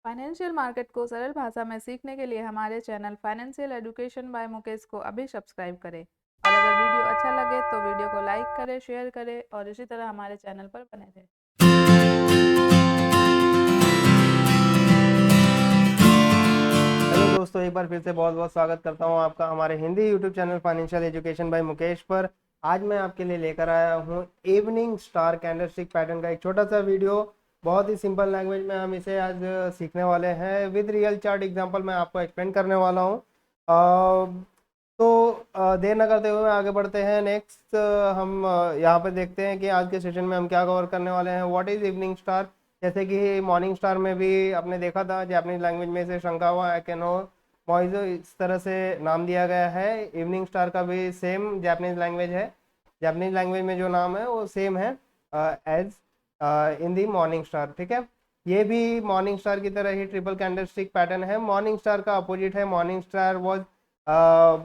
Financial market को सरल भाषा में सीखने के लिए हमारे channel financial education by Mukesh को अभी सब्सक्राइब करें। और अगर वीडियो अच्छा लगे तो वीडियो को लाइक करें, शेयर करें और इसी तरह हमारे चैनल पर बने रहें। हेलो दोस्तों, एक बार फिर से बहुत बहुत स्वागत करता हूं आपका हमारे Hindi YouTube channel financial education by Mukesh पर। आज मैं आपके लिए लेकर आया हूं इवनिंग स्टार कैंडलस्टिक पैटर्न का एक छोटा सा वीडियो। बहुत ही सिंपल लैंग्वेज में हम इसे आज सीखने वाले हैं। विद रियल चार्ट एग्जांपल मैं आपको एक्सप्लेन करने वाला हूं। देर न करते हुए आगे बढ़ते हैं। नेक्स्ट हम यहाँ पे देखते हैं कि आज के सेशन में हम क्या कवर करने वाले हैं। What is evening star. जैसे कि मॉर्निंग स्टार में भी आपने देखा था, जापानीज लैंग्वेज में इसे शंकावा एकेनो मॉइजो इस तरह से नाम दिया गया है। इवनिंग स्टार का भी सेम जापानीज लैंग्वेज है। जापानीज लैंग्वेज में जो नाम है वो सेम है as in the morning star. ठीक है, ये भी मॉर्निंग स्टार की तरह ही ट्रिपल कैंडलस्टिक पैटर्न है। मॉर्निंग स्टार का अपोजिट है। Morning star was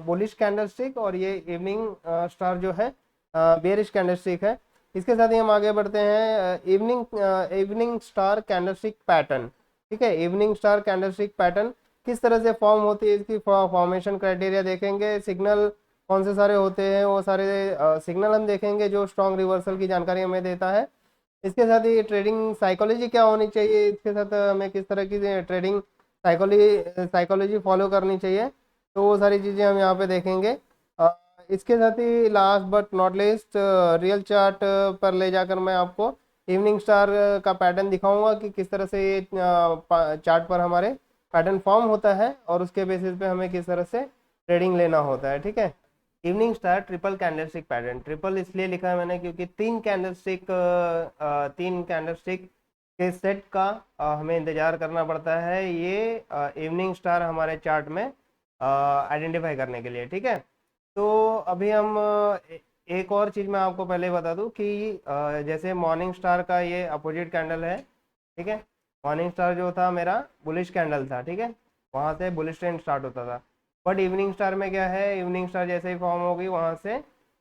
bullish candlestick और ये इवनिंग स्टार जो है बेरिश कैंडलस्टिक है। इसके साथ ही हम आगे बढ़ते हैं। Evening star candlestick pattern. ठीक है, इवनिंग स्टार कैंडलस्टिक पैटर्न किस तरह से फॉर्म होती है, इसकी फॉर्मेशन क्राइटेरिया देखेंगे। सिग्नल कौन से सारे होते हैं, वो सारे सिग्नल हम देखेंगे जो स्ट्रॉन्ग रिवर्सल की जानकारी हमें देता है। इसके साथ ही ट्रेडिंग साइकोलॉजी क्या होनी चाहिए, इसके साथ हमें किस तरह की ट्रेडिंग साइकोलॉजी फॉलो करनी चाहिए, तो वो सारी चीज़ें हम यहाँ पे देखेंगे। इसके साथ ही last but not least real chart पर ले जाकर मैं आपको इवनिंग स्टार का पैटर्न दिखाऊंगा कि किस तरह से ये चार्ट पर हमारे पैटर्न फॉर्म होता है और उसके बेसिस पे हमें किस तरह से ट्रेडिंग लेना होता है। ठीक है, evening star triple candlestick pattern. Triple इसलिए लिखा है मैंने क्योंकि तीन कैंडलस्टिक के सेट का हमें इंतजार करना पड़ता है ये इवनिंग स्टार हमारे चार्ट में आइडेंटिफाई करने के लिए। ठीक है, तो अभी हम एक और चीज़ मैं आपको पहले बता दूं कि जैसे मॉर्निंग स्टार का ये अपोजिट कैंडल है। ठीक है, मॉर्निंग स्टार जो था मेरा बुलिश कैंडल था। ठीक है, वहाँ से बुलिश ट्रेंड स्टार्ट होता था। बट इवनिंग स्टार में क्या है, इवनिंग स्टार जैसे ही फॉर्म होगी वहाँ से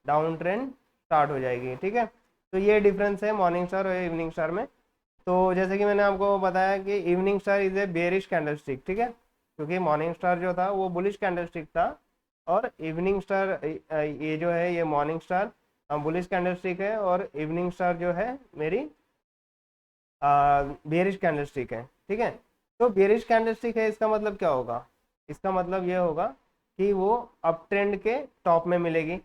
डाउन ट्रेंड स्टार्ट हो जाएगी। ठीक है, तो ये डिफरेंस है मॉर्निंग स्टार और इवनिंग स्टार में। तो जैसे कि मैंने आपको बताया कि evening star is a bearish candlestick. ठीक है, क्योंकि मॉर्निंग स्टार जो था वो बुलिश कैंडलस्टिक था और इवनिंग स्टार ये जो है ये मॉर्निंग स्टार बुलिश कैंडलस्टिक है और इवनिंग स्टार जो है मेरी बेरिश कैंडलस्टिक है। ठीक है, तो बेरिश कैंडलस्टिक है, इसका मतलब क्या होगा, इसका मतलब ये होगा कि वो अप ट्रेंड के टॉप में मिलेगी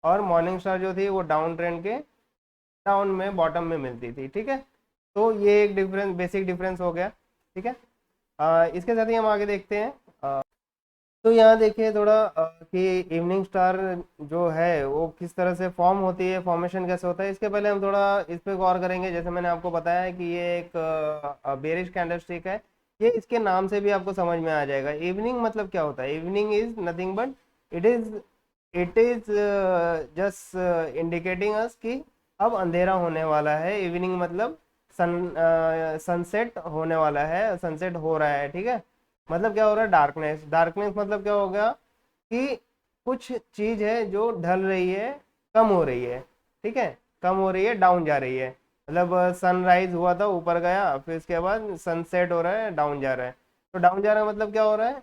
और मॉर्निंग स्टार जो थी वो डाउन ट्रेंड के डाउन में बॉटम में मिलती थी। ठीक है, तो ये एक डिफरेंस, बेसिक डिफरेंस हो गया। ठीक है, इसके साथ ही हम आगे देखते हैं। तो यहाँ देखिए थोड़ा कि इवनिंग स्टार जो है वो किस तरह से फॉर्म होती है, फॉर्मेशन कैसे होता है। इसके पहले हम थोड़ा इस पे गौर करेंगे। जैसे मैंने आपको बताया है कि ये एक बेरिश कैंडलस्टिक है। ये इसके नाम से भी आपको समझ में आ जाएगा। इवनिंग मतलब क्या होता है, evening is nothing but it is just indicating us कि अब अंधेरा होने वाला है। इवनिंग मतलब सनसेट होने वाला है, सनसेट हो रहा है। ठीक है, मतलब क्या हो रहा है, डार्कनेस। डार्कनेस मतलब क्या हो गया कि कुछ चीज है जो ढल रही है, कम हो रही है। ठीक है, कम हो रही है, डाउन जा रही है। मतलब सनराइज हुआ था, ऊपर गया, फिर इसके बाद सनसेट हो रहा है, डाउन जा रहा है। तो डाउन जा रहा है मतलब क्या हो रहा है,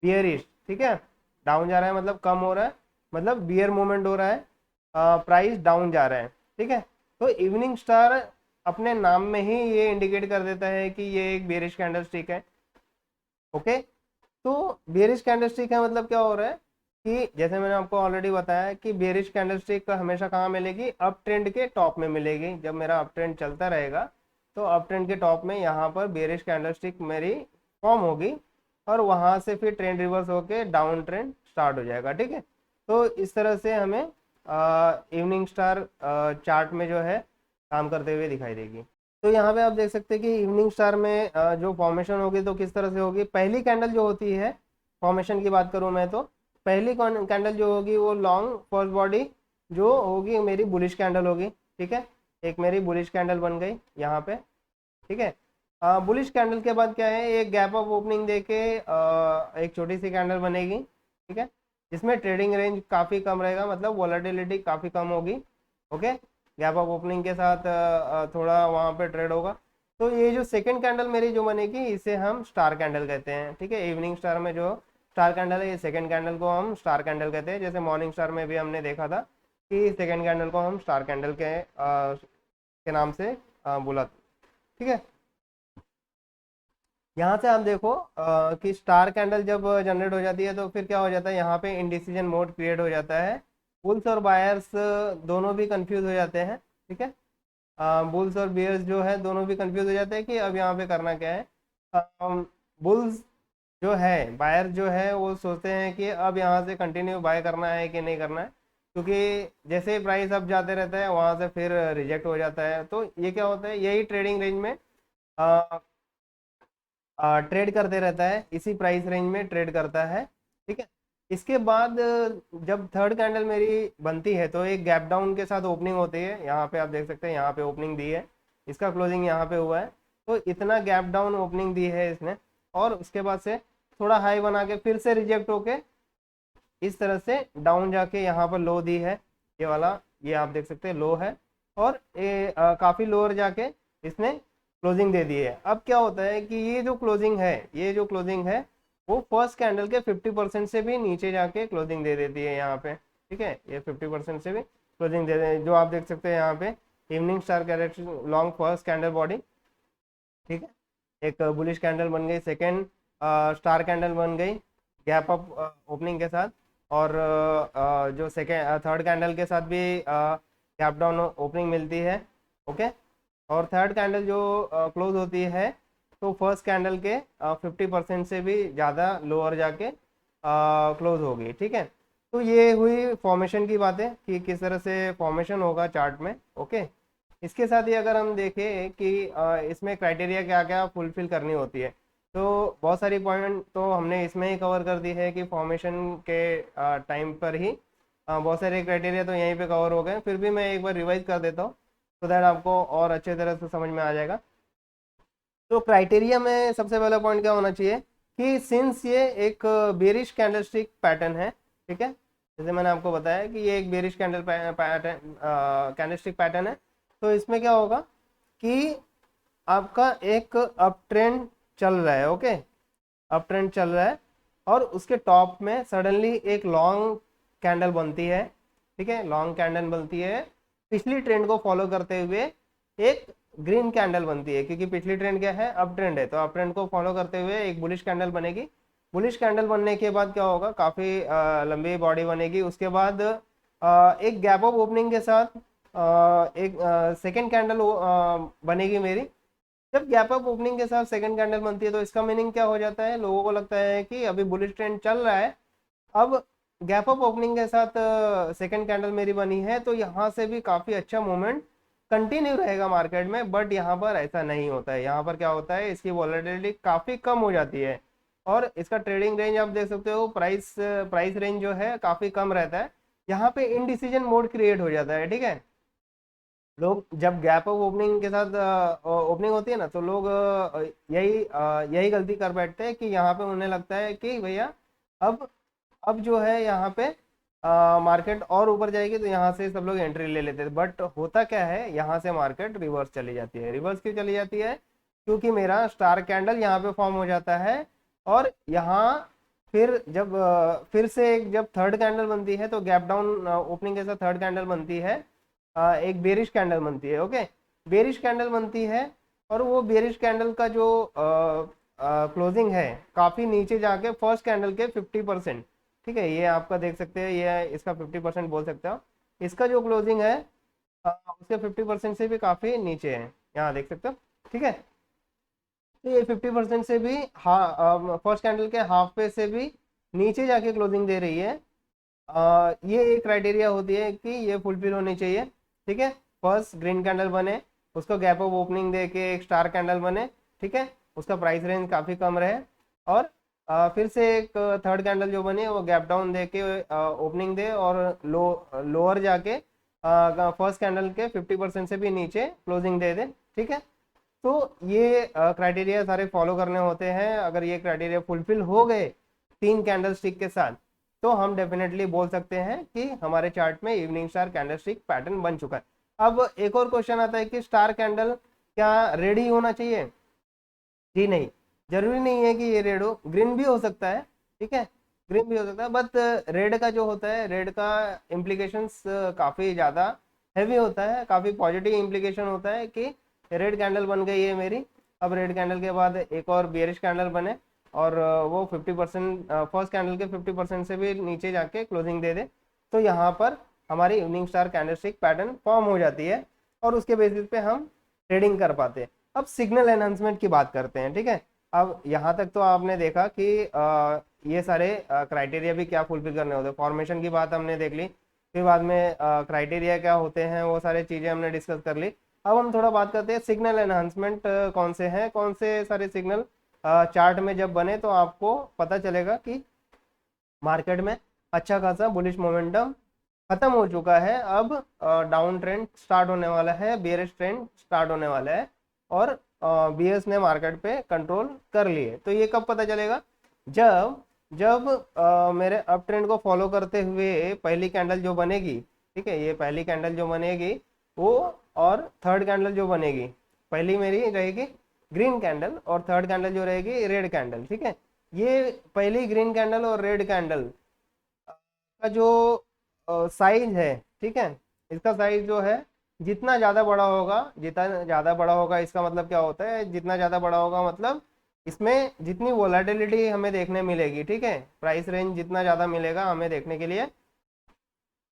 बियरिश। ठीक है, डाउन जा रहा है मतलब कम हो रहा है, मतलब बियर मूवमेंट हो रहा है, प्राइस डाउन जा रहा है। ठीक है, तो इवनिंग स्टार अपने नाम में ही ये इंडिकेट कर देता है कि ये एक बेरिश कैंडलस्टिक है। ओके, तो बेरिश कैंडलस्टिक है मतलब क्या हो रहा है कि जैसे मैंने आपको ऑलरेडी बताया कि बेरिश कैंडलस्टिक हमेशा कहाँ मिलेगी, अप ट्रेंड के टॉप में मिलेगी। जब मेरा अप ट्रेंड चलता रहेगा तो अप ट्रेंड के टॉप में यहाँ पर बेरिश कैंडलस्टिक मेरी फॉर्म होगी और वहाँ से फिर ट्रेंड रिवर्स होके डाउन ट्रेंड स्टार्ट हो जाएगा। ठीक है, तो इस तरह से हमें इवनिंग स्टार चार्ट में जो है काम करते हुए दिखाई देगी। तो यहाँ पे आप देख सकते हैं कि इवनिंग स्टार में जो फॉर्मेशन होगी तो किस तरह से होगी। पहली कैंडल जो होती है, फॉर्मेशन की बात करूँ मैं तो पहली कैंडल जो होगी वो लॉन्ग फर्स्ट बॉडी जो होगी मेरी बुलिश कैंडल होगी। ठीक है, एक मेरी बुलिश कैंडल बन गई यहाँ पे। ठीक है, बुलिश कैंडल के बाद क्या है, एक गैप ऑफ ओपनिंग देके एक छोटी सी कैंडल बनेगी। ठीक है, जिसमें ट्रेडिंग रेंज काफ़ी कम रहेगा, मतलब वॉलेटिलिटी काफ़ी कम होगी। ओके, गैप ऑफ ओपनिंग के साथ थोड़ा वहाँ पे ट्रेड होगा। तो ये जो सेकंड कैंडल मेरी जो बनेगी इसे हम स्टार कैंडल कहते हैं, ठीक है। इवनिंग स्टार में जो स्टार कैंडल है, ये सेकंड कैंडल को हम स्टार कैंडल कहते हैं। जैसे मॉर्निंग स्टार में भी हमने देखा था कि सेकंड कैंडल को हम स्टार कैंडल के नाम से बोला, ठीक है। यहाँ से आप देखो कि स्टार कैंडल जब जनरेट हो जाती है तो फिर क्या हो जाता है, यहाँ पे इंडिसीजन मोड क्रिएट हो जाता है। बुल्स और बायर्स दोनों भी कंफ्यूज हो जाते हैं, ठीक है। बुल्स और बियर्स जो है दोनों भी कंफ्यूज हो जाते हैं कि अब यहाँ पे करना क्या है। बुल्स जो है, बायर जो है वो सोचते हैं कि अब यहाँ से कंटिन्यू बाय करना है कि नहीं करना है, क्योंकि जैसे ही प्राइस अप जाते रहता है वहाँ से फिर रिजेक्ट हो जाता है। तो ये क्या होता है, यही ट्रेडिंग रेंज में ट्रेड करते रहता है, इसी प्राइस रेंज में ट्रेड करता है, ठीक है। इसके बाद जब थर्ड कैंडल मेरी बनती है तो एक गैप डाउन के साथ ओपनिंग होती है। यहाँ पे आप देख सकते हैं, यहाँ पे ओपनिंग दी है, इसका क्लोजिंग यहाँ पे हुआ है। तो इतना गैप डाउन ओपनिंग दी है इसने, और उसके बाद से थोड़ा हाई बना के फिर से रिजेक्ट होके इस तरह से डाउन जाके यहाँ पर लो दी है, ये वाला, ये आप देख सकते हैं लो है, और ये काफ़ी लोअर जाके इसने क्लोजिंग दे दी है। अब क्या होता है कि ये जो क्लोजिंग है, ये जो क्लोजिंग है वो फर्स्ट कैंडल के 50% से भी नीचे जाके क्लोजिंग दे देती है यहाँ पे, ठीक है। ये 50% से भी क्लोजिंग दे रहे हैं, जो आप देख सकते हैं यहाँ पे evening star character long first candle body, ठीक है। एक बुलिश कैंडल बन गई, सेकेंड स्टार कैंडल बन गई गैप अप ओपनिंग के साथ, और जो सेकेंड थर्ड कैंडल के साथ भी गैप डाउन ओपनिंग मिलती है, ओके। और थर्ड कैंडल जो क्लोज होती है तो फर्स्ट कैंडल के 50% से भी ज़्यादा लोअर जाके क्लोज होगी, ठीक है। तो ये हुई फॉर्मेशन की बातें कि किस तरह से फॉर्मेशन होगा चार्ट में, ओके। इसके साथ ही अगर हम देखें कि इसमें क्राइटेरिया क्या क्या फुलफिल करनी होती है, तो बहुत सारी पॉइंट तो हमने इसमें ही कवर कर दी है कि फॉर्मेशन के टाइम पर ही बहुत सारे क्राइटेरिया तो यहीं पे कवर हो गए। फिर भी मैं एक बार रिवाइज कर देता हूँ तो दैट आपको और अच्छे तरह से समझ में आ जाएगा। तो क्राइटेरिया में सबसे पहला पॉइंट क्या होना चाहिए कि सिंस ये एक बेरिश कैंडलस्टिक पैटर्न है, ठीक है, जैसे मैंने आपको बताया कि ये एक बेरिश कैंडलस्टिक पैटर्न है, तो इसमें क्या होगा कि आपका एक अप ट्रेंड चल रहा है, ओके, अप ट्रेंड चल रहा है, और उसके टॉप में सडनली एक लॉन्ग कैंडल बनती है, ठीक है, लॉन्ग कैंडल बनती है, पिछली ट्रेंड को फॉलो करते हुए एक ग्रीन कैंडल बनती है, क्योंकि पिछली ट्रेंड क्या है, अप ट्रेंड है, तो अप ट्रेंड को फॉलो करते हुए एक बुलिश कैंडल बनेगी। बुलिश कैंडल बनने के बाद क्या होगा, काफ़ी लंबी बॉडी बनेगी। उसके बाद एक गैप अप ओपनिंग के साथ एक सेकेंड कैंडल बनेगी मेरी। जब गैप अप ओपनिंग के साथ सेकंड कैंडल बनती है तो इसका मीनिंग क्या हो जाता है, लोगों को लगता है कि अभी बुलिश ट्रेंड चल रहा है, अब गैप अप ओपनिंग के साथ सेकंड कैंडल मेरी बनी है, तो यहाँ से भी काफ़ी अच्छा मूवमेंट कंटिन्यू रहेगा मार्केट में। बट यहाँ पर ऐसा नहीं होता है, यहाँ पर क्या होता है, इसकी वॉलेटिलिटी काफ़ी कम हो जाती है, और इसका ट्रेडिंग रेंज आप देख सकते हो, प्राइस रेंज जो है काफ़ी कम रहता है। यहाँ पे इनडिसीजन मोड क्रिएट हो जाता है, ठीक है। लोग जब गैप अप ओपनिंग के साथ ओपनिंग होती है ना, तो लोग यही गलती कर बैठते हैं कि यहाँ पे उन्हें लगता है कि भैया अब जो है यहाँ पे मार्केट और ऊपर जाएगी, तो यहाँ से सब लोग एंट्री ले लेते हैं। बट होता क्या है, यहाँ से मार्केट रिवर्स चली जाती है। रिवर्स क्यों चली जाती है, क्योंकि मेरा स्टार कैंडल यहाँ पे फॉर्म हो जाता है, और यहाँ फिर जब फिर से जब थर्ड कैंडल बनती है तो गैप डाउन ओपनिंग के साथ थर्ड कैंडल बनती है, एक बेरिश कैंडल बनती है, ओके, बेरिश कैंडल बनती है, और वो बेरिश कैंडल का जो क्लोजिंग है काफ़ी नीचे जाके फर्स्ट कैंडल के 50%, ठीक है, ये आपका देख सकते हैं, ये इसका 50% बोल सकते हो, इसका जो क्लोजिंग है उसके 50% से भी काफ़ी नीचे है, यहाँ देख सकते हो, ठीक है। तो ये 50% से भी फर्स्ट कैंडल के हाफ पे से भी नीचे जाके क्लोजिंग दे रही है। ये एक क्राइटेरिया होती है कि ये फुलफिल होनी चाहिए, ठीक है। फर्स्ट ग्रीन कैंडल बने, उसको गैप ऑफ ओपनिंग दे के एक स्टार कैंडल बने, ठीक है, उसका प्राइस रेंज काफ़ी कम रहे, और फिर से एक थर्ड कैंडल जो बनी वो गैप डाउन दे के ओपनिंग दे, और लोअर जाके फर्स्ट कैंडल के 50% से भी नीचे क्लोजिंग दे दे, ठीक है। तो ये क्राइटेरिया सारे फॉलो करने होते हैं। अगर ये क्राइटेरिया फुलफिल हो गए 3 कैंडल स्टिक के साथ, तो हम डेफिनेटली बोल सकते हैं कि हमारे चार्ट में evening star candle stick pattern बन चुका है। अब एक और क्वेश्चन आता है कि स्टार कैंडल क्या रेड ही होना चाहिए? जी नहीं, जरूरी नहीं है कि ये रेड हो, ग्रीन भी हो सकता है, ठीक है, ग्रीन भी हो सकता है, बट रेड का जो होता है, रेड का इम्प्लीकेशंस काफ़ी ज़्यादा हैवी होता है, काफ़ी पॉजिटिव इम्प्लीकेशन होता है कि रेड कैंडल बन गई है मेरी। अब रेड कैंडल के बाद एक और बियरिश कैंडल बने और वो 50% फर्स्ट कैंडल के 50% से भी नीचे जाके क्लोजिंग दे दे, तो यहाँ पर हमारी evening star candlestick pattern form हो जाती है और उसके बेसिस पे हम ट्रेडिंग कर पाते हैं। अब सिग्नल एनहांसमेंट की बात करते हैं, ठीक है। अब यहाँ तक तो आपने देखा कि ये सारे क्राइटेरिया भी क्या फुलफिल करने होते हैं। फॉर्मेशन की बात हमने देख ली, फिर बाद में क्राइटेरिया क्या होते हैं, वो सारी चीज़ें हमने डिस्कस कर ली। अब हम थोड़ा बात करते हैं सिग्नल एनहांसमेंट कौन से हैं, कौन से सारे सिग्नल चार्ट में जब बने तो आपको पता चलेगा कि मार्केट में अच्छा खासा बुलिश मोमेंटम खत्म हो चुका है। अब डाउन ट्रेंड स्टार्ट होने वाला है, बेयरिश ट्रेंड स्टार्ट होने वाला है और बीयर्स ने मार्केट पे कंट्रोल कर लिए। तो ये कब पता चलेगा? जब जब मेरे अप ट्रेंड को फॉलो करते हुए पहली कैंडल जो बनेगी, ठीक है, ये पहली कैंडल जो बनेगी वो, और थर्ड कैंडल जो बनेगी, पहली मेरी रहेगी ग्रीन कैंडल और थर्ड कैंडल जो रहेगी रेड कैंडल, ठीक है। ये पहली ग्रीन कैंडल और रेड कैंडल का जो साइज है, ठीक है, इसका साइज जो है जितना ज़्यादा बड़ा होगा, जितना ज़्यादा बड़ा होगा इसका मतलब क्या होता है, जितना ज़्यादा बड़ा होगा मतलब इसमें जितनी वोलेटिलिटी हमें देखने मिलेगी, ठीक है, प्राइस रेंज जितना ज़्यादा मिलेगा हमें देखने के लिए,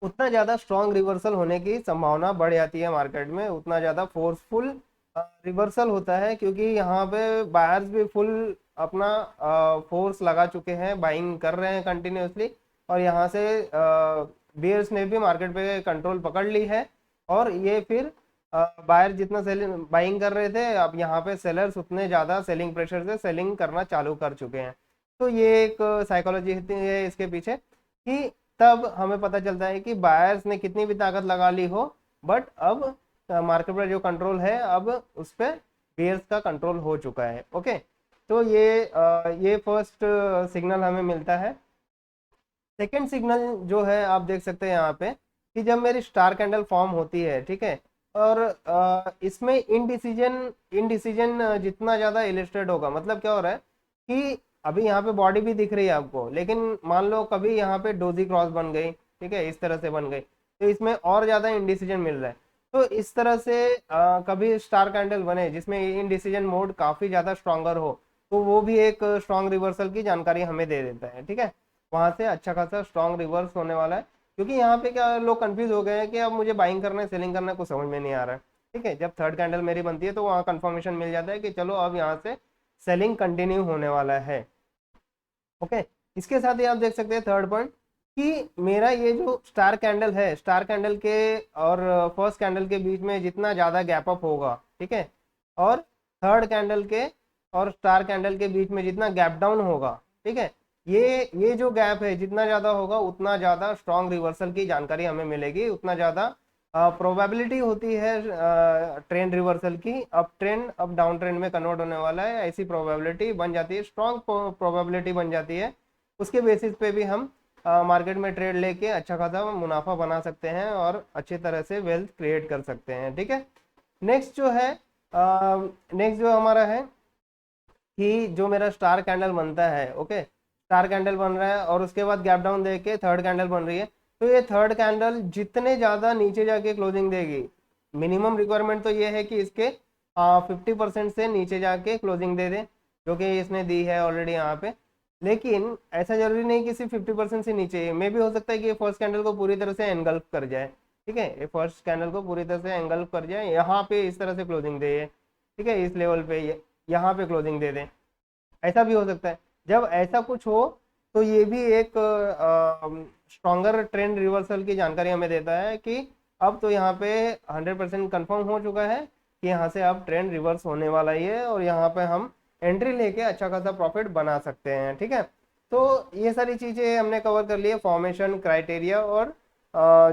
उतना ज़्यादा स्ट्रॉन्ग रिवर्सल होने की संभावना बढ़ जाती है मार्केट में, उतना ज़्यादा फोर्सफुल रिवर्सल होता है, क्योंकि यहाँ पे बायर्स भी फुल अपना फोर्स लगा चुके हैं, बाइंग कर रहे हैं कंटिन्यूसली, और यहाँ से बियर्स ने भी मार्केट पे कंट्रोल पकड़ ली है। और ये फिर बायर जितना सेलिंग बाइंग कर रहे थे, अब यहाँ पे सेलर्स उतने ज़्यादा सेलिंग प्रेशर से सेलिंग करना चालू कर चुके हैं। तो ये एक साइकोलॉजी है इसके पीछे, कि तब हमें पता चलता है कि बायर्स ने कितनी भी ताकत लगा ली हो, बट अब मार्केट पर जो कंट्रोल है अब उस पर बियर्स का कंट्रोल हो चुका है। ओके, तो ये फर्स्ट सिग्नल हमें मिलता है। सेकेंड सिग्नल जो है आप देख सकते हैं यहाँ पे, कि जब मेरी स्टार कैंडल फॉर्म होती है, ठीक है, और इसमें इनडिसीजन जितना ज़्यादा इलिस्ट्रेट होगा, मतलब क्या हो रहा है कि अभी यहाँ पे बॉडी भी दिख रही है आपको, लेकिन मान लो कभी यहाँ पे डोजी क्रॉस बन गई, ठीक है, इस तरह से बन गई, तो इसमें और ज़्यादा इनडिसीजन मिल रहा है। तो इस तरह से कभी स्टार कैंडल बने जिसमें इनडिसीजन मोड काफ़ी ज़्यादा स्ट्रॉन्गर हो, तो वो भी एक स्ट्रॉन्ग रिवर्सल की जानकारी हमें दे देता है, ठीक है। वहां से अच्छा खासा स्ट्रॉन्ग रिवर्स होने वाला है, क्योंकि यहाँ पे क्या लोग कंफ्यूज हो गए हैं कि अब मुझे बाइंग करना है सेलिंग करना है कुछ समझ में नहीं आ रहा है, ठीक है। जब थर्ड कैंडल मेरी बनती है तो वहाँ कंफर्मेशन मिल जाता है कि चलो अब यहाँ से सेलिंग कंटिन्यू होने वाला है। ओके, इसके साथ ही आप देख सकते हैं थर्ड पॉइंट, कि मेरा ये जो स्टार कैंडल है, स्टार कैंडल के और फर्स्ट कैंडल के बीच में जितना ज़्यादा गैप अप होगा, ठीक है, और थर्ड कैंडल के और स्टार कैंडल के बीच में जितना गैप डाउन होगा, ठीक है, ये जो गैप है जितना ज़्यादा होगा उतना ज़्यादा स्ट्रॉन्ग रिवर्सल की जानकारी हमें मिलेगी, उतना ज़्यादा प्रोबेबिलिटी होती है ट्रेंड रिवर्सल की, अप ट्रेंड अब डाउन ट्रेंड में कन्वर्ट होने वाला है, ऐसी प्रोबेबिलिटी बन जाती है, स्ट्रॉन्ग प्रोबेबिलिटी बन जाती है। उसके बेसिस पे भी हम मार्केट में ट्रेड लेके अच्छा खासा मुनाफा बना सकते हैं और अच्छी तरह से वेल्थ क्रिएट कर सकते हैं, ठीक है। नेक्स्ट जो है, नेक्स्ट जो हमारा है कि जो मेरा स्टार कैंडल बनता है, ओके, स्टार कैंडल बन रहा है और उसके बाद गैप डाउन देके थर्ड कैंडल बन रही है, तो ये थर्ड कैंडल जितने ज़्यादा नीचे जाके क्लोजिंग देगी, मिनिमम रिक्वायरमेंट तो ये है कि इसके 50% से नीचे जाके क्लोजिंग दे दे, जो कि इसने दी है ऑलरेडी यहाँ पे। लेकिन ऐसा जरूरी नहीं कि सिर्फ 50% से नीचे, मे भी हो सकता है कि ये फर्स्ट कैंडल को पूरी तरह से एंगल्फ कर जाए, ठीक है, ये फर्स्ट कैंडल को पूरी तरह से एंगल्फ कर जाए, यहाँ पे इस तरह से क्लोजिंग दे, ठीक है, इस लेवल पे यहाँ पे क्लोजिंग दे दें, ऐसा भी हो सकता है। जब ऐसा कुछ हो तो ये भी एक स्ट्रॉन्गर ट्रेंड रिवर्सल की जानकारी हमें देता है कि अब तो यहाँ पे 100% कन्फर्म हो चुका है कि यहाँ से अब ट्रेंड रिवर्स होने वाला ही है और यहाँ पे हम एंट्री लेके अच्छा खासा प्रॉफिट बना सकते हैं, ठीक है। तो ये सारी चीज़ें हमने कवर कर ली है, फॉर्मेशन, क्राइटेरिया और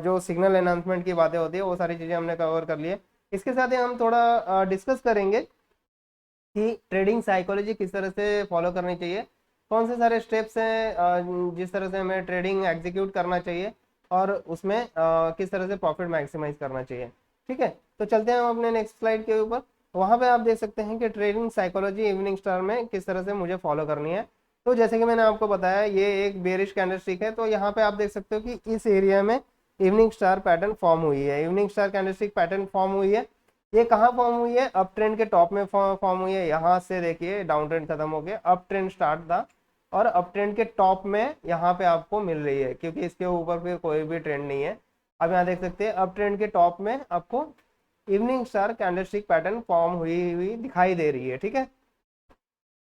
जो सिग्नल एनहांसमेंट की बातें होती है वो सारी चीज़ें हमने कवर कर ली है। इसके साथ ही हम थोड़ा डिस्कस करेंगे कि ट्रेडिंग साइकोलॉजी किस तरह से फॉलो करनी चाहिए, कौन से सारे स्टेप्स हैं जिस तरह से हमें ट्रेडिंग एग्जीक्यूट करना चाहिए और उसमें किस तरह से प्रॉफिट मैक्सिमाइज करना चाहिए, ठीक है। तो चलते हैं हम अपने नेक्स्ट स्लाइड के ऊपर। वहाँ पे आप देख सकते हैं कि ट्रेडिंग साइकोलॉजी इवनिंग स्टार में किस तरह से मुझे फॉलो करनी है। तो जैसे कि मैंने आपको बताया ये एक बेरिश कैंडलस्टिक है, तो यहाँ पे आप देख सकते हो कि इस एरिया में इवनिंग स्टार पैटर्न फॉर्म हुई है, evening star candlestick pattern form हुई है। ये कहाँ फॉर्म हुई है? अप ट्रेंड के टॉप में फॉर्म हुई है। यहाँ से देखिए डाउन ट्रेंड खत्म हो गया, अप ट्रेंड स्टार्ट था और अप ट्रेंड के टॉप में यहाँ पे आपको मिल रही है, क्योंकि इसके ऊपर फिर कोई भी ट्रेंड नहीं है। अब यहाँ देख सकते हैं अप ट्रेंड के टॉप में आपको evening star candlestick pattern form हुई हुई दिखाई दे रही है। ठीक है,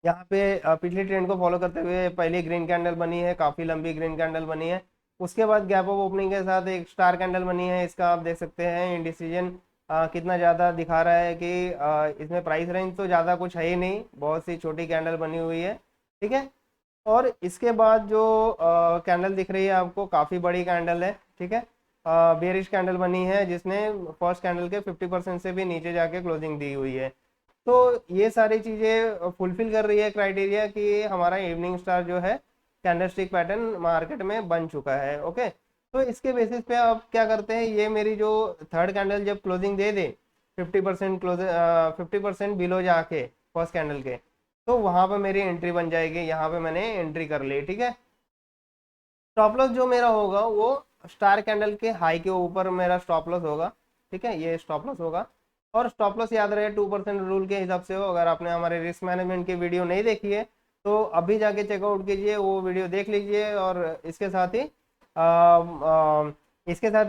यहाँ पे पिछली ट्रेंड को फॉलो करते हुए पहली ग्रीन कैंडल बनी है, काफी लंबी ग्रीन कैंडल बनी है। उसके बाद गैप ऑफ ओपनिंग के साथ एक स्टार कैंडल बनी है। इसका आप देख सकते हैं इंडिसीजन कितना ज़्यादा दिखा रहा है कि इसमें प्राइस रेंज तो ज़्यादा कुछ है ही नहीं, बहुत सी छोटी कैंडल बनी हुई है। ठीक है, और इसके बाद जो कैंडल दिख रही है आपको काफ़ी बड़ी कैंडल है। ठीक है, बेरिश कैंडल बनी है जिसने फर्स्ट कैंडल के 50% से भी नीचे जाके क्लोजिंग दी हुई है। तो ये सारी चीज़ें फुलफिल कर रही है क्राइटेरिया कि हमारा इवनिंग स्टार जो है कैंडलस्टिक पैटर्न मार्केट में बन चुका है। ओके, तो इसके बेसिस पे आप क्या करते हैं, ये मेरी जो थर्ड कैंडल जब क्लोजिंग दे दे 50% 50% बिलो जाके फर्स्ट कैंडल के, तो वहां पर मेरी एंट्री बन जाएगी। यहाँ पे मैंने एंट्री कर ली। ठीक है, स्टॉप लॉस जो मेरा होगा वो स्टार कैंडल के हाई के ऊपर मेरा स्टॉप लॉस होगा। ठीक है, ये स्टॉप लॉस होगा। और स्टॉप लॉस याद रहे 2% रूल के हिसाब से हो। अगर आपने हमारे रिस्क मैनेजमेंट की वीडियो नहीं देखी है तो अभी जाके चेकआउट कीजिए, वो वीडियो देख लीजिए। और इसके साथ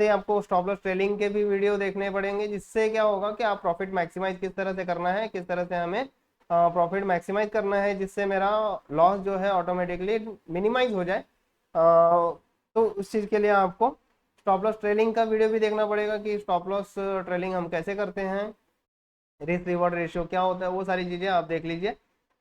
ही आपको स्टॉप लॉस ट्रेलिंग के भी वीडियो देखने पड़ेंगे, जिससे क्या होगा कि आप प्रॉफिट मैक्सिमाइज किस तरह से करना है, किस तरह से हमें प्रॉफिट मैक्सिमाइज करना है, जिससे मेरा लॉस जो है ऑटोमेटिकली मिनिमाइज हो जाए। तो उस चीज़ के लिए आपको स्टॉप लॉस ट्रेलिंग का वीडियो भी देखना पड़ेगा कि स्टॉप लॉस ट्रेलिंग हम कैसे करते हैं, रिस्क रिवॉर्ड रेशियो क्या होता है, वो सारी चीज़ें आप देख लीजिए।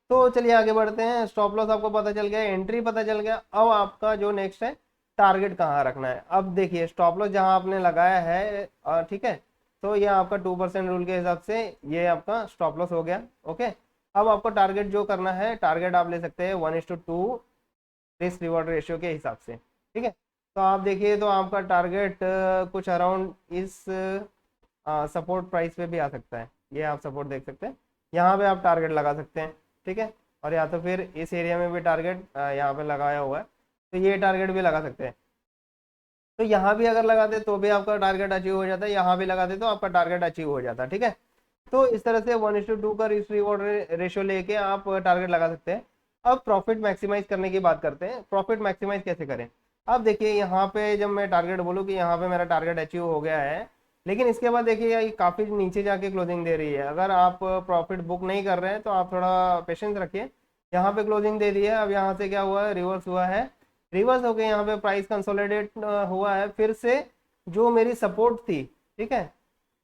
तो चलिए आगे बढ़ते हैं। स्टॉप लॉस आपको पता चल गया, एंट्री पता चल गया। अब आपका जो नेक्स्ट है टारगेट कहाँ रखना है। अब देखिए स्टॉप लॉस जहाँ आपने लगाया है, ठीक है, तो ये आपका 2% रूल के हिसाब से ये आपका स्टॉप लॉस हो गया। ओके, अब आपको टारगेट जो करना है, टारगेट आप ले सकते हैं 1:2 रिस्क रिवॉर्ड रेशियो के हिसाब से। ठीक है, तो आप देखिए तो आपका टारगेट कुछ अराउंड इस सपोर्ट प्राइस पे भी आ सकता है। ये आप सपोर्ट देख सकते हैं, यहाँ पे आप टारगेट लगा सकते हैं। ठीक है, और या तो फिर इस एरिया में भी टारगेट यहाँ पे लगाया हुआ है, तो ये टारगेट भी लगा सकते हैं। तो यहाँ भी अगर लगाते तो भी आपका टारगेट अचीव हो जाता है, यहाँ भी लगाते तो आपका टारगेट अचीव हो जाता है। ठीक है, तो इस तरह से 1:2 का रिस्क रिवॉर्ड रेशियो लेके आप टारगेट लगा सकते हैं। अब प्रॉफिट मैक्सिमाइज करने की बात करते हैं। प्रॉफिट मैक्सिमाइज कैसे करें? अब देखिए यहाँ पे जब मैं टारगेट बोलूँ कि यहाँ पे मेरा टारगेट अचीव हो गया है, लेकिन इसके बाद देखिए ये काफ़ी नीचे जाके क्लोजिंग दे रही है। अगर आप प्रॉफिट बुक नहीं कर रहे हैं तो आप थोड़ा पेशेंस रखिए। यहाँ पे क्लोजिंग दे दी है, अब यहाँ से क्या हुआ है, रिवर्स हुआ है। रिवर्स होके यहाँ पे प्राइस कंसोलिडेट हुआ है फिर से। जो मेरी सपोर्ट थी, ठीक है,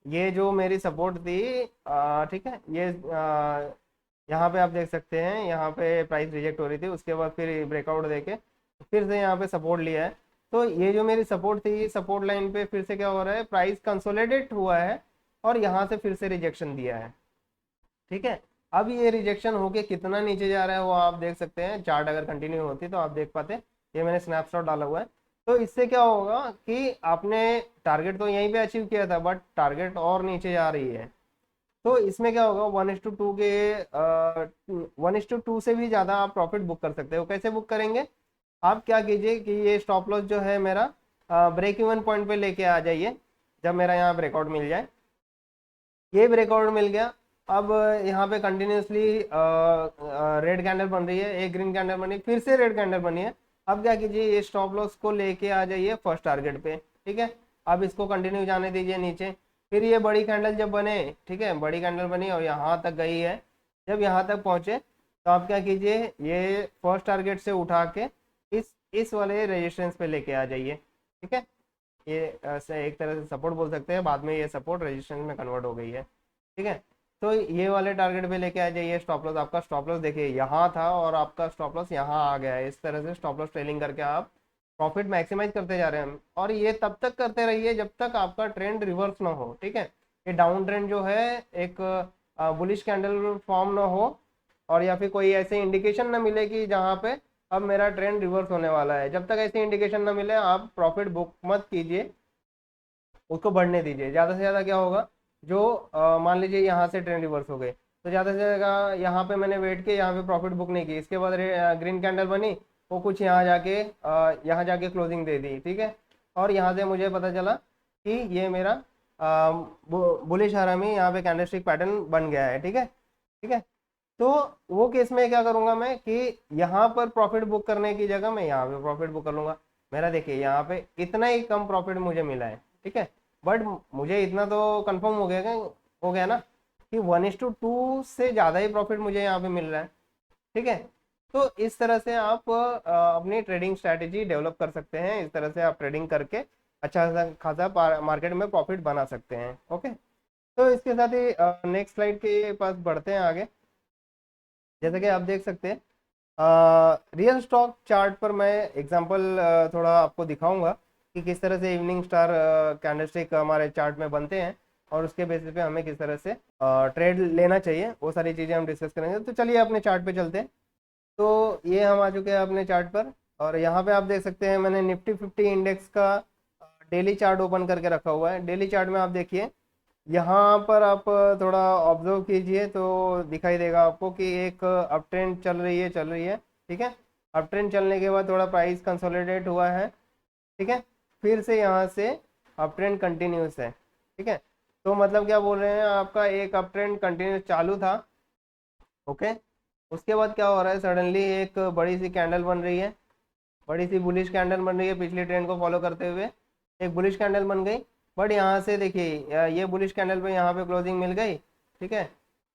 ये जो मेरी सपोर्ट थी, ठीक है, ये यहाँ पे आप देख सकते हैं, यहाँ पे प्राइस रिजेक्ट हो रही थी, उसके बाद फिर ब्रेकआउट देके फिर से यहाँ पे सपोर्ट लिया है। तो ये जो मेरी सपोर्ट थी, सपोर्ट लाइन पे फिर से क्या हो रहा है, प्राइस कंसोलिडेट हुआ है और यहाँ से फिर से रिजेक्शन दिया है। ठीक है, अब ये रिजेक्शन होके कितना नीचे जा रहा है वो आप देख सकते हैं। चार्ट अगर कंटिन्यू होती तो आप देख पाते। ये मैंने स्नैपशॉट डाला हुआ है। तो इससे क्या होगा कि आपने टारगेट तो यहीं पे अचीव किया था, बट टारगेट और नीचे जा रही है। तो इसमें क्या होगा, 1:2 के 1:2 से भी ज़्यादा आप प्रॉफिट बुक कर सकते हो। कैसे बुक करेंगे? आप क्या कीजिए कि ये स्टॉप लॉस जो है मेरा ब्रेक इवन पॉइंट पे लेके आ जाइए। जब मेरा यहाँ ब्रेकआउट मिल जाए, ये ब्रेकआउट मिल गया, अब यहाँ पे कंटिन्यूसली रेड कैंडल बन रही है, एक ग्रीन कैंडल बनी, फिर से रेड कैंडल बनी है। अब क्या कीजिए, ये स्टॉप लॉस को लेके आ जाइए फर्स्ट टारगेट पे। ठीक है, अब इसको कंटिन्यू जाने दीजिए नीचे। फिर ये बड़ी कैंडल जब बने, ठीक है, बड़ी कैंडल बनी और यहाँ तक गई है, जब यहाँ तक पहुँचे तो आप क्या कीजिए, ये फर्स्ट टारगेट से उठा के इस वाले रेजिस्टेंस पे लेके आ जाइए। ठीक है, ये एक तरह से सपोर्ट बोल सकते हैं, बाद में ये सपोर्ट रेजिस्टेंस में कन्वर्ट हो गई है। ठीक है, तो ये वाले टारगेट पे लेके आ जाइए स्टॉप लॉस। आपका स्टॉप लॉस देखिए यहाँ था और आपका स्टॉप लॉस यहाँ आ गया है। इस तरह से स्टॉप लॉस ट्रेलिंग करके आप प्रॉफिट मैक्सिमाइज करते जा रहे हैं। और ये तब तक करते रहिए जब तक आपका ट्रेंड रिवर्स ना हो। ठीक है, ये डाउन ट्रेंड जो है, एक बुलिश कैंडल फॉर्म ना हो और या फिर कोई ऐसे इंडिकेशन ना मिले कि जहाँ पे अब मेरा ट्रेंड रिवर्स होने वाला है। जब तक ऐसी इंडिकेशन ना मिले आप प्रॉफिट बुक मत कीजिए, उसको बढ़ने दीजिए। ज़्यादा से ज़्यादा क्या होगा, जो मान लीजिए यहाँ से ट्रेंड रिवर्स हो गए तो ज़्यादा से ज़्यादा यहाँ पे मैंने वेट किया, यहाँ पे प्रॉफिट बुक नहीं की, इसके बाद ग्रीन कैंडल बनी, वो कुछ यहाँ जाके क्लोजिंग दे दी, ठीक है। और यहाँ से मुझे पता चला कि ये मेरा बुलिश हरामी यहाँ पे कैंडलस्टिक पैटर्न बन गया है, ठीक है, ठीक है। तो वो केस में क्या करूंगा मैं कि यहाँ पर प्रॉफिट बुक करने की जगह मैं यहाँ पे प्रॉफिट बुक कर लूंगा। मेरा देखिए यहाँ पे इतना ही कम प्रॉफिट मुझे मिला है, ठीक है, बट मुझे इतना तो कंफर्म हो गया ना कि 1:2 से ज़्यादा ही प्रॉफिट मुझे यहाँ पे मिल रहा है, ठीक है। तो इस तरह से आप अपनी ट्रेडिंग स्ट्रैटेजी डेवलप कर सकते हैं, इस तरह से आप ट्रेडिंग करके अच्छा खासा मार्केट में प्रॉफिट बना सकते हैं। ओके, तो इसके साथ ही नेक्स्ट स्लाइड के पास बढ़ते हैं आगे। जैसे कि आप देख सकते हैं रियल स्टॉक चार्ट पर मैं एग्जांपल थोड़ा आपको दिखाऊंगा कि किस तरह से इवनिंग स्टार कैंडलस्टिक हमारे चार्ट में बनते हैं और उसके बेसिस पे हमें किस तरह से ट्रेड लेना चाहिए, वो सारी चीज़ें हम डिस्कस करेंगे। तो चलिए अपने चार्ट पे चलते हैं। तो ये हम आ चुके हैं अपने चार्ट पर और यहाँ पे आप देख सकते हैं मैंने निफ्टी 50 इंडेक्स का डेली चार्ट ओपन करके रखा हुआ है। डेली चार्ट में आप देखिए यहाँ पर आप थोड़ा ऑब्जर्व कीजिए तो दिखाई देगा आपको कि एक अप ट्रेंड चल रही है, ठीक है। अप ट्रेंड चलने के बाद थोड़ा प्राइस कंसोलिडेट हुआ है, ठीक है, फिर से यहाँ से अप ट्रेंड कंटिन्यूस है, ठीक है। तो मतलब क्या बोल रहे हैं, आपका एक अप ट्रेंड कंटिन्यूस चालू था, ओके। उसके बाद क्या हो रहा है, सडनली एक बड़ी सी कैंडल बन रही है, बड़ी सी बुलिश कैंडल बन रही है, पिछली ट्रेंड को फॉलो करते हुए एक बुलिश कैंडल बन गई। बट यहाँ से देखिए ये बुलिश कैंडल पे यहाँ पे क्लोजिंग मिल गई, ठीक है।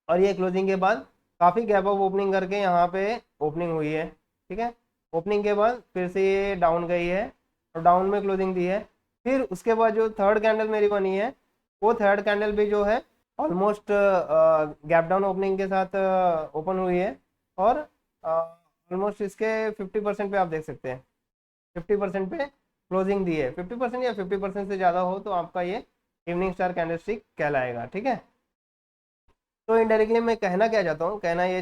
और ये क्लोजिंग के बाद काफ़ी गैप ऑफ ओपनिंग करके यहाँ पे ओपनिंग हुई है, ठीक है। ओपनिंग के बाद फिर से ये डाउन गई है और डाउन में क्लोजिंग दी है। फिर उसके बाद जो थर्ड कैंडल मेरी बनी है वो थर्ड कैंडल भी जो है ऑलमोस्ट गैप डाउन ओपनिंग के साथ ओपन हुई है और ऑलमोस्ट इसके 50% पे आप देख सकते हैं 50% पे क्लोजिंग दी है। 50% या 50% से ज़्यादा हो तो आपका ये इवनिंग स्टार कैंडलस्टिक कहलाएगा, ठीक है। तो इनडायरेक्टली मैं कहना ये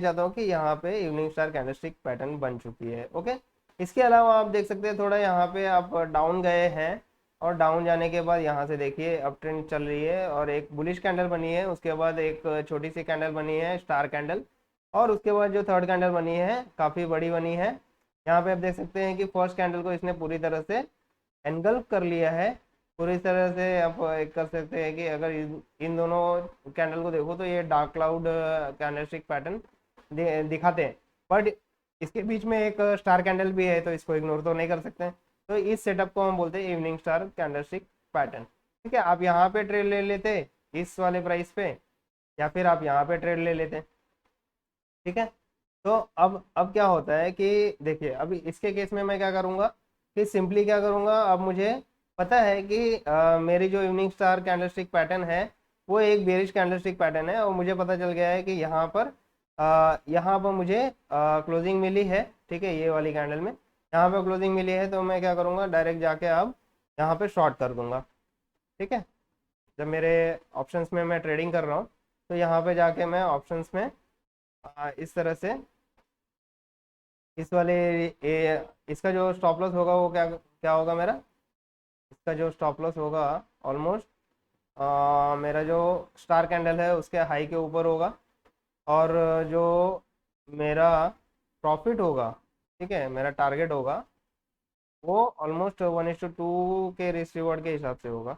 चाहता हूँ कि यहाँ पे इवनिंग स्टार कैंडलस्टिक पैटर्न बन चुकी है, ओके। इसके अलावा आप देख सकते हैं थोड़ा यहाँ पे आप डाउन गए हैं और डाउन जाने के बाद यहाँ से देखिए अप ट्रेंड चल रही है और एक बुलिश कैंडल बनी है, उसके बाद एक छोटी सी कैंडल बनी है स्टार कैंडल, और उसके बाद जो थर्ड कैंडल बनी है काफ़ी बड़ी बनी है। यहाँ पे आप देख सकते हैं कि फर्स्ट कैंडल को इसने पूरी तरह से एनगल्फ कर लिया है। पूरी तरह से आप एक कर सकते हैं कि अगर इन दोनों कैंडल को देखो तो ये डार्क क्लाउड कैंडलस्टिक पैटर्न दिखाते हैं, बट इसके बीच में एक स्टार कैंडल भी है तो इसको इग्नोर तो नहीं कर सकते हैं। तो इस सेटअप को हम बोलते हैं इवनिंग स्टार कैंडलस्टिक पैटर्न, ठीक है। आप यहाँ पे ट्रेड ले लेते इस वाले प्राइस पे या फिर आप यहाँ पे ट्रेड ले लेते, ठीक है। तो अब क्या होता है कि देखिए अभी इसके केस में मैं क्या करूँगा कि सिंपली क्या करूँगा, अब मुझे पता है कि मेरी जो इवनिंग स्टार कैंडलस्टिक पैटर्न है वो एक बेरिश कैंडलस्टिक पैटर्न है और मुझे पता चल गया है कि यहाँ पर मुझे क्लोजिंग मिली है, ठीक है। ये वाली कैंडल में यहाँ पर क्लोजिंग मिली है तो मैं क्या करूँगा, डायरेक्ट जाके अब यहाँ पे शॉर्ट कर दूंगा, ठीक है। जब मेरे ऑप्शंस में मैं ट्रेडिंग कर रहा हूँ तो यहाँ पे जाके मैं ऑप्शंस में इस तरह से इस वाले इसका जो स्टॉप लॉस होगा वो क्या क्या होगा मेरा, इसका जो स्टॉप लॉस होगा ऑलमोस्ट मेरा जो स्टार कैंडल है उसके हाई के ऊपर होगा और जो मेरा प्रॉफिट होगा, ठीक है, मेरा टारगेट होगा वो ऑलमोस्ट 1:2 के रिस्क रिवॉर्ड के हिसाब से होगा।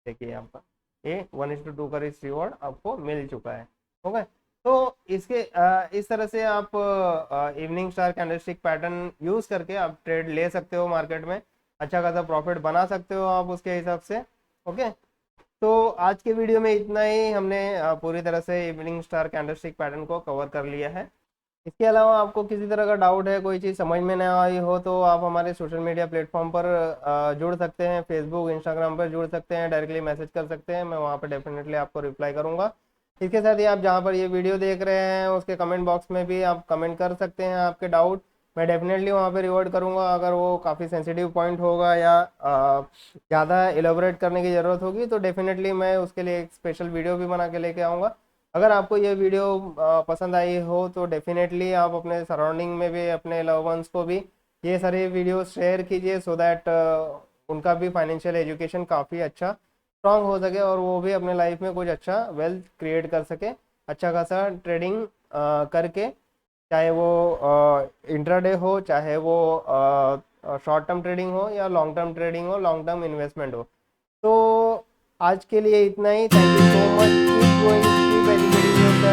देखिए आपका ये 1:2 का रिस्क रिवॉर्ड आपको मिल चुका है, ओके। तो इस तरह से आप evening star candlestick pattern use करके आप ट्रेड ले सकते हो मार्केट में, अच्छा खासा प्रॉफिट बना सकते हो आप उसके हिसाब से, ओके। तो आज के वीडियो में इतना ही, हमने पूरी तरह से इवनिंग स्टार कैंडलस्टिक पैटर्न को कवर कर लिया है। इसके अलावा आपको किसी तरह का डाउट है, कोई चीज़ समझ में ना आई हो तो आप हमारे सोशल मीडिया प्लेटफॉर्म पर जुड़ सकते हैं, फेसबुक इंस्टाग्राम पर जुड़ सकते हैं, डायरेक्टली मैसेज कर सकते हैं, मैं वहाँ पर डेफिनेटली आपको रिप्लाई करूँगा। इसके साथ ही आप जहाँ पर ये वीडियो देख रहे हैं उसके कमेंट बॉक्स में भी आप कमेंट कर सकते हैं आपके डाउट, मैं डेफिनेटली वहाँ पे रिवर्ट करूँगा। अगर वो काफ़ी सेंसिटिव पॉइंट होगा या ज़्यादा एलोबरेट करने की ज़रूरत होगी तो डेफिनेटली मैं उसके लिए एक स्पेशल वीडियो भी बना के लेके आऊँगा। अगर आपको ये वीडियो पसंद आई हो तो डेफिनेटली आप अपने सराउंडिंग में भी अपने लव वंस को भी ये सारे वीडियो शेयर कीजिए सो दैट उनका भी फाइनेंशियल एजुकेशन काफ़ी अच्छा स्ट्रांग हो सके और वो भी अपने लाइफ में कुछ अच्छा वेल्थ क्रिएट कर सके, अच्छा खासा ट्रेडिंग करके, चाहे वो इंट्राडे हो, चाहे वो शॉर्ट टर्म ट्रेडिंग हो या लॉन्ग टर्म ट्रेडिंग हो, लॉन्ग टर्म इन्वेस्टमेंट हो। तो आज के लिए इतना ही। Thank you so much. Keep going, keep educating yourself.